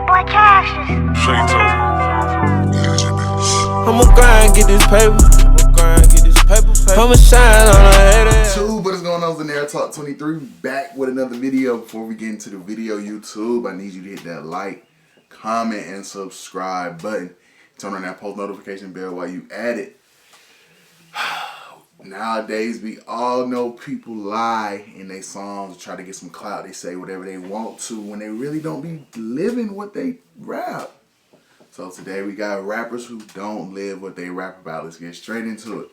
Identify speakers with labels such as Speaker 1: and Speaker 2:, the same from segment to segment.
Speaker 1: boy Cassius.
Speaker 2: Sure you told
Speaker 3: I'ma grind, get this paper. I'ma shine on the head.
Speaker 4: What is going on? Zanera Talk 23 back with another video. Before we get into the video, YouTube, I need you to hit that like, comment, and subscribe button. Turn on that post notification bell while you at it. Nowadays, we all know people lie in their songs to try to get some clout. They say whatever they want to when they really don't be living what they rap. So today we got rappers who don't live what they rap about. Let's get straight into it.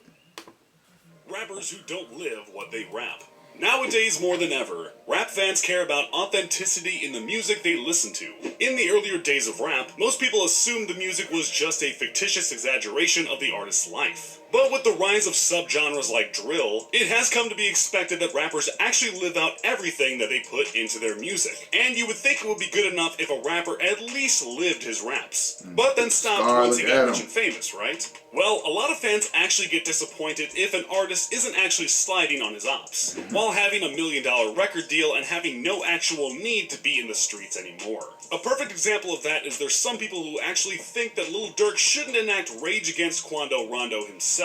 Speaker 2: Rappers who don't live what they rap. Nowadays, more than ever, rap fans care about authenticity in the music they listen to. In the earlier days of rap, most people assumed the music was just a fictitious exaggeration of the artist's life. But with the rise of subgenres like drill, it has come to be expected that rappers actually live out everything that they put into their music. And you would think it would be good enough if a rapper at least lived his raps. But then stopped once he got rich and famous, right? Well, a lot of fans actually get disappointed if an artist isn't actually sliding on his ops, while having $1 million record deal and having no actual need to be in the streets anymore. A perfect example of that is there's some people who actually think that Lil Durk shouldn't enact Rage Against Quando Rondo himself.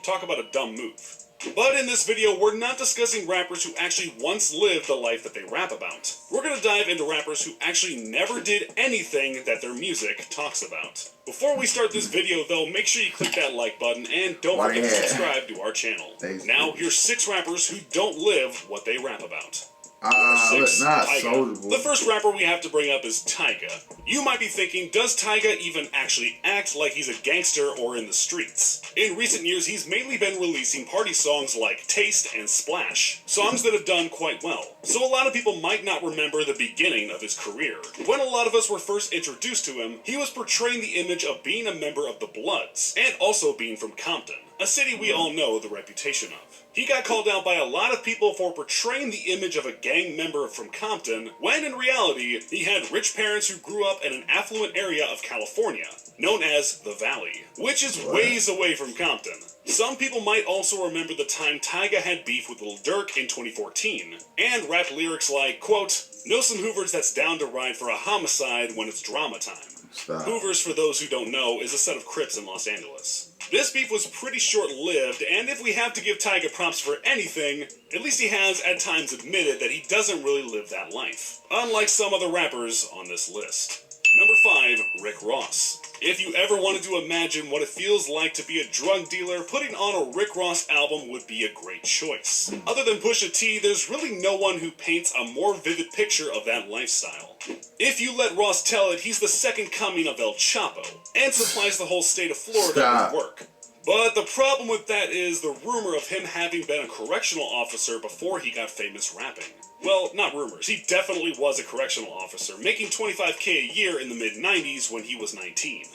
Speaker 2: Talk about a dumb move. But in this video, we're not discussing rappers who actually once lived the life that they rap about. We're gonna dive into rappers who actually never did anything that their music talks about. Before we start this video though, make sure you click that like button and don't forget to subscribe to our channel. Now, here's 6 rappers who don't live what they rap about. The first rapper we have to bring up is Tyga. You might be thinking, does Tyga even actually act like he's a gangster or in the streets? In recent years, he's mainly been releasing party songs like Taste and Splash, songs that have done quite well. So a lot of people might not remember the beginning of his career. When a lot of us were first introduced to him, he was portraying the image of being a member of the Bloods, and also being from Compton, a city we all know the reputation of. He got called out by a lot of people for portraying the image of a gang member from Compton, when in reality, he had rich parents who grew up in an affluent area of California, known as the Valley, which is ways away from Compton. Some people might also remember the time Tyga had beef with Lil Durk in 2014, and rapped lyrics like, quote, "Know some Hoovers that's down to ride for a homicide when it's drama time." Hoovers, for those who don't know, is a set of Crips in Los Angeles. This beef was pretty short-lived, and if we have to give Tyga props for anything, at least he has at times admitted that he doesn't really live that life, unlike some other rappers on this list. Number 5, Rick Ross. If you ever wanted to imagine what it feels like to be a drug dealer, putting on a Rick Ross album would be a great choice. Other than Pusha T, there's really no one who paints a more vivid picture of that lifestyle. If you let Ross tell it, he's the second coming of El Chapo, and supplies the whole state of Florida with work. But the problem with that is the rumor of him having been a correctional officer before he got famous rapping. Well, not rumors, he definitely was a correctional officer, making $25K a year in the mid-90s when he was 19.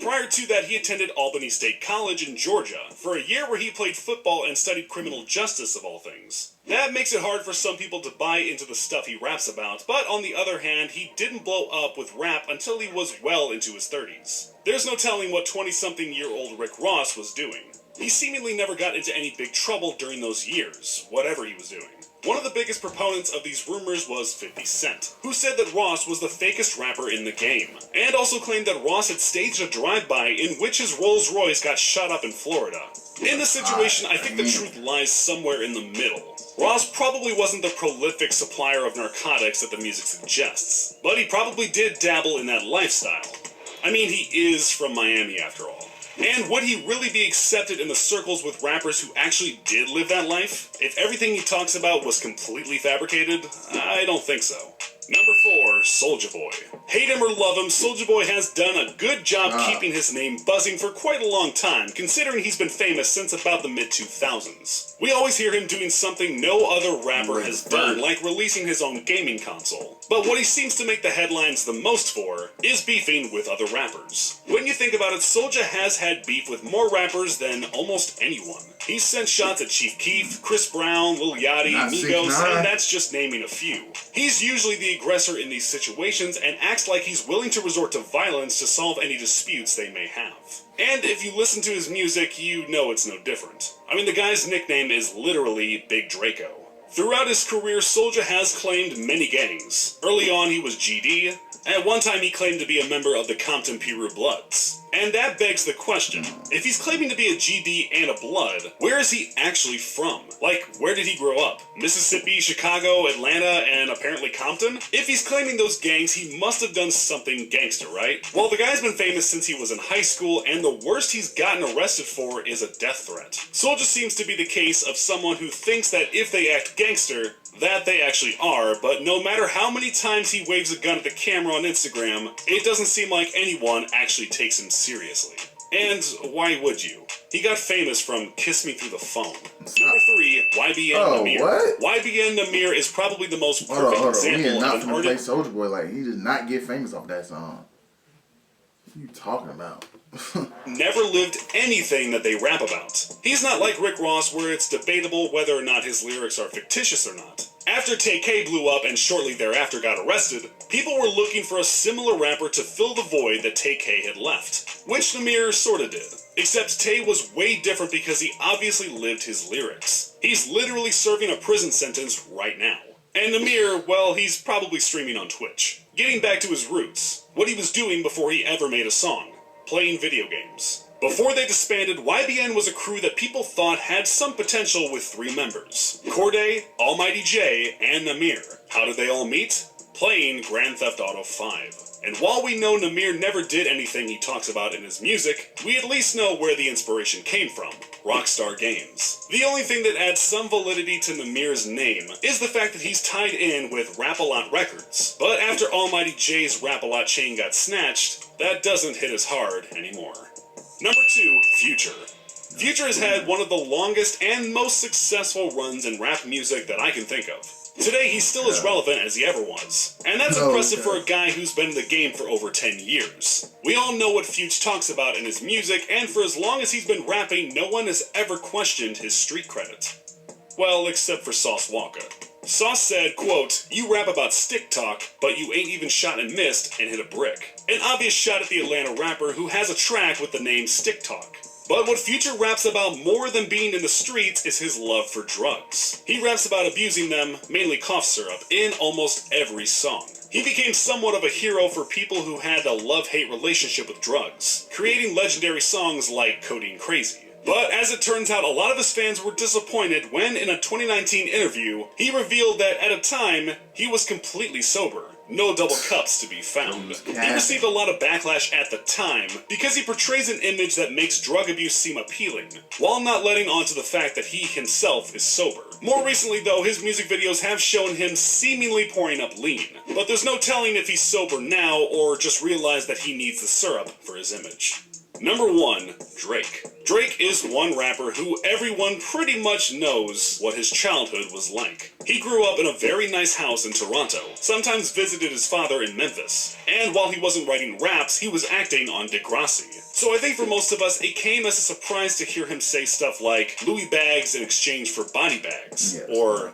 Speaker 2: Prior to that, he attended Albany State College in Georgia for a year where he played football and studied criminal justice of all things. That makes it hard for some people to buy into the stuff he raps about, but on the other hand, he didn't blow up with rap until he was well into his 30s. There's no telling what 20-something-year-old Rick Ross was doing. He seemingly never got into any big trouble during those years, whatever he was doing. One of the biggest proponents of these rumors was 50 Cent, who said that Ross was the fakest rapper in the game, and also claimed that Ross had staged a drive-by in which his Rolls Royce got shot up in Florida. In this situation, I think the truth lies somewhere in the middle. Ross probably wasn't the prolific supplier of narcotics that the music suggests, but he probably did dabble in that lifestyle. I mean, he is from Miami after all. And would he really be accepted in the circles with rappers who actually did live that life? If everything he talks about was completely fabricated, I don't think so. Number 4, Soulja Boy. Hate him or love him, Soulja Boy has done a good job keeping his name buzzing for quite a long time, considering he's been famous since about the mid-2000s. We always hear him doing something no other rapper has done, like releasing his own gaming console. But what he seems to make the headlines the most for is beefing with other rappers. When you think about it, Soulja has had beef with more rappers than almost anyone. He's sent shots at Chief Keef, Chris Brown, Lil Yachty, Migos, and that's just naming a few. He's usually the aggressor in these situations and acts like he's willing to resort to violence to solve any disputes they may have. And if you listen to his music, you know it's no different. I mean, the guy's nickname is literally Big Draco. Throughout his career, Soulja has claimed many gangs. Early on, he was GD. At one time, he claimed to be a member of the Compton Piru Bloods. And that begs the question, if he's claiming to be a GD and a Blood, where is he actually from? Like, where did he grow up? Mississippi, Chicago, Atlanta, and apparently Compton? If he's claiming those gangs, he must have done something gangster, right? Well, the guy's been famous since he was in high school, and the worst he's gotten arrested for is a death threat. Soulja seems to be the case of someone who thinks that if they act gangster, that they actually are, but no matter how many times he waves a gun at the camera on Instagram, it doesn't seem like anyone actually takes him seriously. And why would you? He got famous from Kiss Me Through the Phone. Number 3, YBN Nahmir.
Speaker 4: What?
Speaker 2: YBN Nahmir is probably the most perfect example
Speaker 4: He is not
Speaker 2: of an
Speaker 4: finna play
Speaker 2: artist.
Speaker 4: Soulja Boy. Like, he did not get famous off that song. What are you talking about?
Speaker 2: Never lived anything that they rap about. He's not like Rick Ross, where it's debatable whether or not his lyrics are fictitious or not. After Tay-K blew up and shortly thereafter got arrested, people were looking for a similar rapper to fill the void that Tay-K had left, which Nahmir sorta did. Except Tay was way different because he obviously lived his lyrics. He's literally serving a prison sentence right now. And Nahmir, well, he's probably streaming on Twitch. Getting back to his roots, what he was doing before he ever made a song, playing video games. Before they disbanded, YBN was a crew that people thought had some potential with 3 members. Cordae, Almighty J, and Nahmir. How did they all meet? Playing Grand Theft Auto 5. And while we know Nahmir never did anything he talks about in his music, we at least know where the inspiration came from. Rockstar Games. The only thing that adds some validity to Nahmir's name is the fact that he's tied in with Rap-A-Lot Records. But after Almighty J's Rap-A-Lot chain got snatched, that doesn't hit as hard anymore. Number 2, Future. Future has had one of the longest and most successful runs in rap music that I can think of. Today, he's still as relevant as he ever was. And that's impressive for a guy who's been in the game for over 10 years. We all know what Future talks about in his music, and for as long as he's been rapping, no one has ever questioned his street credit. Well, except for Sauce Walka. Sauce said, quote, "You rap about stick talk, but you ain't even shot and missed and hit a brick." An obvious shot at the Atlanta rapper who has a track with the name Stick Talk. But what Future raps about more than being in the streets is his love for drugs. He raps about abusing them, mainly cough syrup, in almost every song. He became somewhat of a hero for people who had a love-hate relationship with drugs, creating legendary songs like Codeine Crazy. But as it turns out, a lot of his fans were disappointed when, in a 2019 interview, he revealed that at a time, he was completely sober. No double cups to be found. He received a lot of backlash at the time because he portrays an image that makes drug abuse seem appealing, while not letting on to the fact that he himself is sober. More recently, though, his music videos have shown him seemingly pouring up lean, but there's no telling if he's sober now or just realized that he needs the syrup for his image. Number 1, Drake. Drake is one rapper who everyone pretty much knows what his childhood was like. He grew up in a very nice house in Toronto, sometimes visited his father in Memphis, and while he wasn't writing raps, he was acting on Degrassi. So I think for most of us, it came as a surprise to hear him say stuff like Louis bags in exchange for body bags, or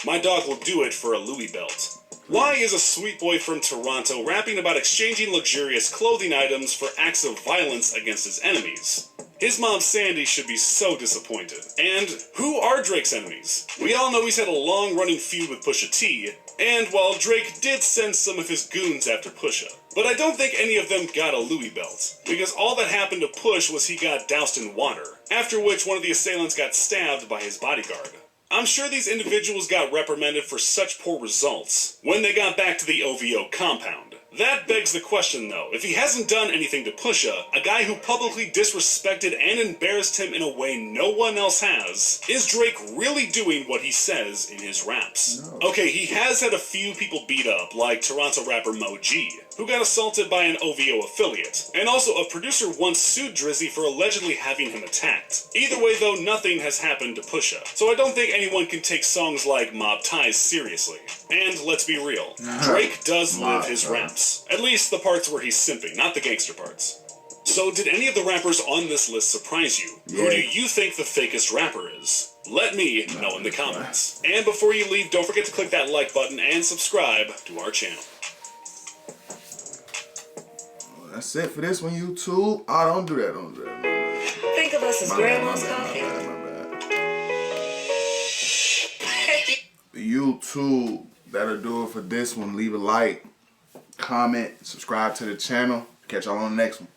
Speaker 2: my dog will do it for a Louis belt. Why is a sweet boy from Toronto rapping about exchanging luxurious clothing items for acts of violence against his enemies? His mom Sandy should be so disappointed. And who are Drake's enemies? We all know he's had a long-running feud with Pusha T, and while Drake did send some of his goons after Pusha. But I don't think any of them got a Louis belt, because all that happened to Push was he got doused in water, after which one of the assailants got stabbed by his bodyguard. I'm sure these individuals got reprimanded for such poor results when they got back to the OVO compound. That begs the question though, if he hasn't done anything to Pusha, a guy who publicly disrespected and embarrassed him in a way no one else has, is Drake really doing what he says in his raps? No. Okay, he has had a few people beat up, like Toronto rapper Mo G, who got assaulted by an OVO affiliate, and also a producer once sued Drizzy for allegedly having him attacked. Either way though, nothing has happened to Pusha, so I don't think anyone can take songs like Mob Ties seriously. And let's be real, Drake does live his raps. At least the parts where he's simping, not the gangster parts. So did any of the rappers on this list surprise you? Yeah. Who do you think the fakest rapper is? Let me know in the comments. And before you leave, don't forget to click that like button and subscribe to our channel.
Speaker 4: That's it for this one, YouTube. Oh, don't do that, don't do that.
Speaker 1: Think of us as grandma's coffee.
Speaker 4: My bad. YouTube. That'll do it for this one. Leave a like, comment, subscribe to the channel. Catch y'all on the next one.